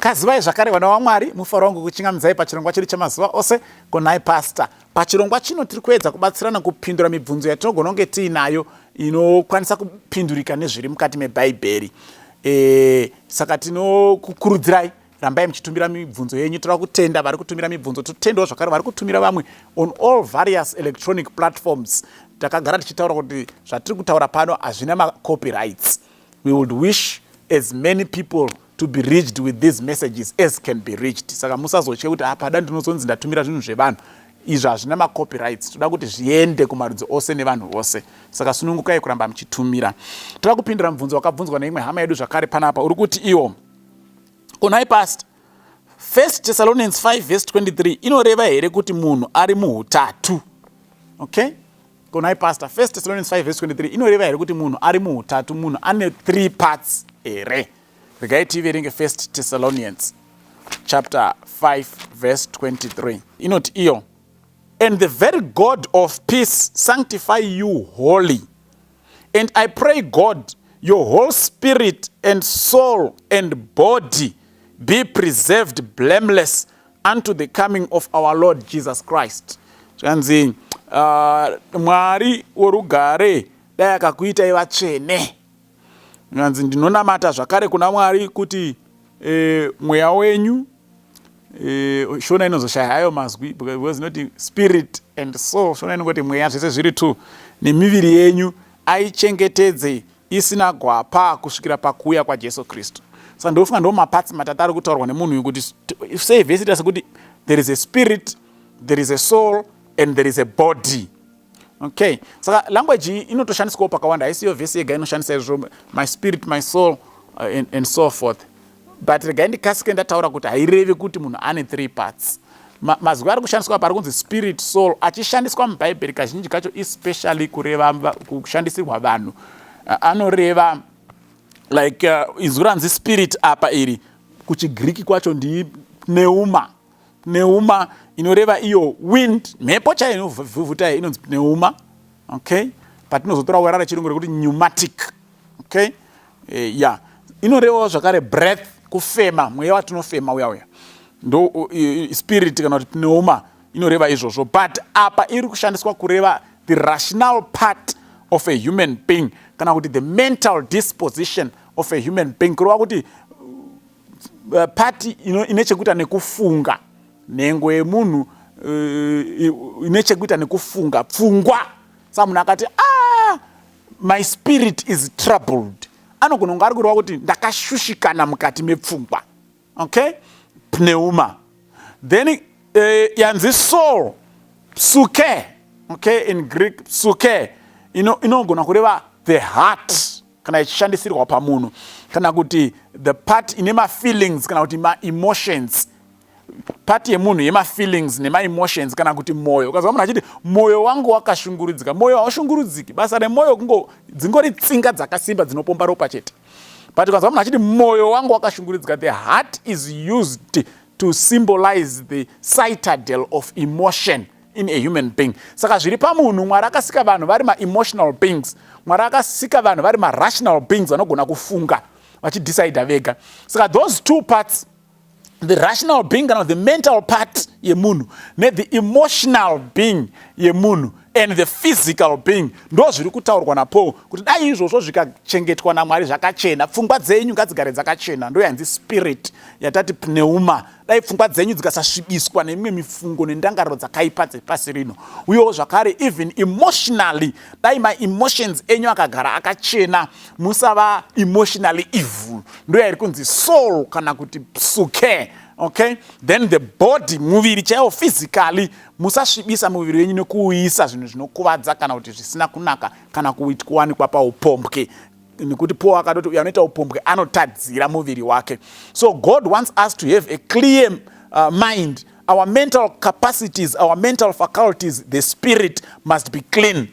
Kazivai zvakare vana vaMwari, mufaro wangu kuchingamidza pachirongwa chedu chamazuva ose kunhai pastor. Pachirongwa chino tiri kuedza kubatsirana kupindura mibvunzo yatinogona kunge tiinayo inokwanisa kupindurika nezviri mukati meBhaibheri. Saka tinokukurudzirai rambai muchitumira mibvunzo yenyu. Tiri kutenda vari kutumira mibvunzo, totendawo zvakare vari kutumira vamwe on all various electronic platforms. Takagara tichitaura kuti zvatiri kutaura pano hazvina ma-copyrights. We would wish as many people to be reached with these messages as can be reached. Saka musazoche kuti pada ndinozonzi ndatumira zvinhu zvevanhu. Izvo hazvina ma-copyrights. Toda kuti zviende kumarudzi ose nevanhu vose. Saka sunungukai kuramba muchitumira. Toda kupindura mubvunzo wakabvunzwa neimwe hama yedu zvakare panapa. Uri kuti iwo kunhai pastor, 1 Thessalonians 5 verse 23 inoreva here kuti munhu ari muhutatu. Okay? Kunhai pastor, 1 Thessalonians 5 verse 23 inoreva here kuti munhu ari muhutatu, munhu ane 3 parts here. Regai tiverenge 1 Thessalonians chapter 5 verse 23. Inoti iyo, and the very God of peace sanctify you wholly. And I pray God, your whole spirit and soul and body be preserved blameless unto the coming of our Lord Jesus Christ. Zvanzi Mwari worugare dai akakuitai vatsvene. Zvanzi ndinonamata zvakare kuna Mwari kuti mweya wenyu shona inozoshaya hayo mazwi, because not spirit and soul, shona inongoti mweya zvese zviri tu, nemiviri yenyu aichengetedze isina gwapa kusvikira pakuuya kwaJesu Kristu. Saka ndofunga ndo mapatsi matatu ari kutaurwa nemunhu uyu kuti sei vhesi ita sekuti there is a spirit, there is a soul and there is a body. Okay, saka language iyi inotoshandiswawo pakawanda, haisiyo vhesi yega inoshandisa izvo, my spirit, my soul and so forth. But regai ndikasike ndataura kuti hairevi kuti munhu ane 3 parts. Mazwi ari kushandiswa pari kunzi spirit, soul achishandiswa muBhaibheri kazhinji kacho especially kureva kushandisirwa vanhu. Anoreva like izwi ranzi spirit apa iri kuchiGreek kwacho ndi pneuma. Pneuma inoreva iyo wind, mhepo chaiyo inovhuvhuta inonzi pneuma. Okay? But inozotora wera rechirungu rekuti pneumatic. Okay? Yeah. Inorevawo zvakare breath, kufema, mweya watinofema uya. Ndo spirit kana kuti pneuma inoreva izvozvo. But apa iri kushandiswa kureva the rational part of a human being, kana kuti the mental disposition of a human being. Kureva kuti part inechekuita nekufunga. Nhengo yemunhu inechekuita nekufunga, pfungwa. Saka munhu akati my spirit is troubled, anogona kunge ari kureva kuti ndakashushikana mukati mepfungwa. Okay? Pneuma. Then yanzi soul, psyche. Okay, in Greek psyche inogona kureva the heart kana ichishandisirwa pamunhu, kana kuti the part ine ma-feelings kana kuti ma-emotions. Part yemunhu yema-feelings nema-emotions kana kuti moyo. Ukazwa munhu achiti moyo wangu wakashungurudzika, moyo haushungurudziki. Basa remoyo dzingori tsinga dzakasimba dzinopomba ropa chete. But ukazwa munhu achiti moyo wangu wakashungurudzika, the heart is used to symbolize the citadel of emotion in a human being. Saka zviri pamunhu, Mwari akasika vanhu vari ma-emotional beings. Mwari akasika vanhu vari ma-rational beings vanogona kufunga vachidecide vega. Saka those 2 parts, the rational being kana the mental part yemunhu the emotional being yemunhu and the physical being, ndo zviri kutaurwa naPaul kuti dai izvozvo zvikachengetwa naMwari zvakachena, pfungwa dzenyu ngadzigare dzakachena, ndo yanzi spirit yatati pneuma. Dai pfungwa dzenyu dzikasasvibiswa nemimwe mifungo nendangariro dzakaipa dzepasi rino. Uyewo zvakare even emotionally, dai ma-emotions enyu akagara akachena, musava emotionally evil, ndo yairi kunzi soul kana kuti psyche. Okay? Then the body, muviri chaiwo physically, musasvibisa muviri wenyu nekuuisa zvinhu zvinokuvadza kana kuti zvisina kunaka kana kuwanikwa paupombwe. Nekuti Paul akadoti uyo anoita upombwe anotadzira muviri wake. So God wants us to have a clear mind. Our mental capacities, our mental faculties, the spirit must be clean.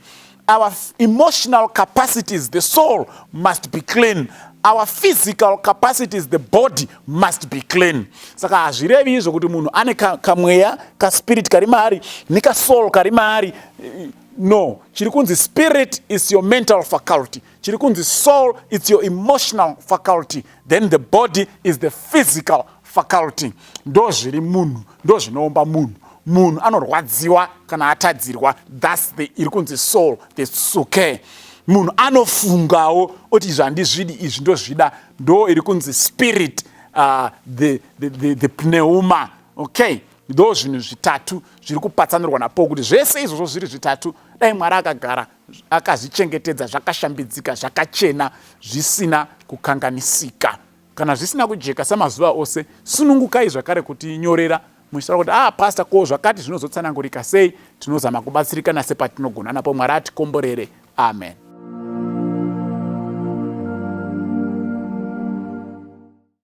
Our emotional capacities, the soul must be clean. Our physical capacities, the body must be clean. Saka hazvirevi izvo kuti munhu ane kamweya kaspirit kari maari nekasoul kari maari. No, chiri kunzi spirit is your mental faculty. Chiri kunzi soul is your emotional faculty. Then the body is the physical faculty, ndo zviri munhu, ndo zvinoumba munhu. Munhu anorwadziwa kana atadzirwa, thats the iri kunzi soul, the suke. Munhu anofungawo kuti zvandizvidi izvi ndozvida, ndo iri kunzi spirit, the pneuma. Okay, ndo zvinhu zvitatu zviri kupatsanurwa napo kuti zvese izvozvo zviri zvitatu dai Mwari akagara akazvichengetedza zvakashambidzika, zvakachena, zvisina kukanganisika, kana zvisina kujeka samazuva ose. Sunungukai zvakare kuti nyorera muchitaura kuti pastor, ko zvakati zvinozotsanangurika sei? Tinozama kubatsirikana sepatinogona napo. Mwari atikomborere. Amen.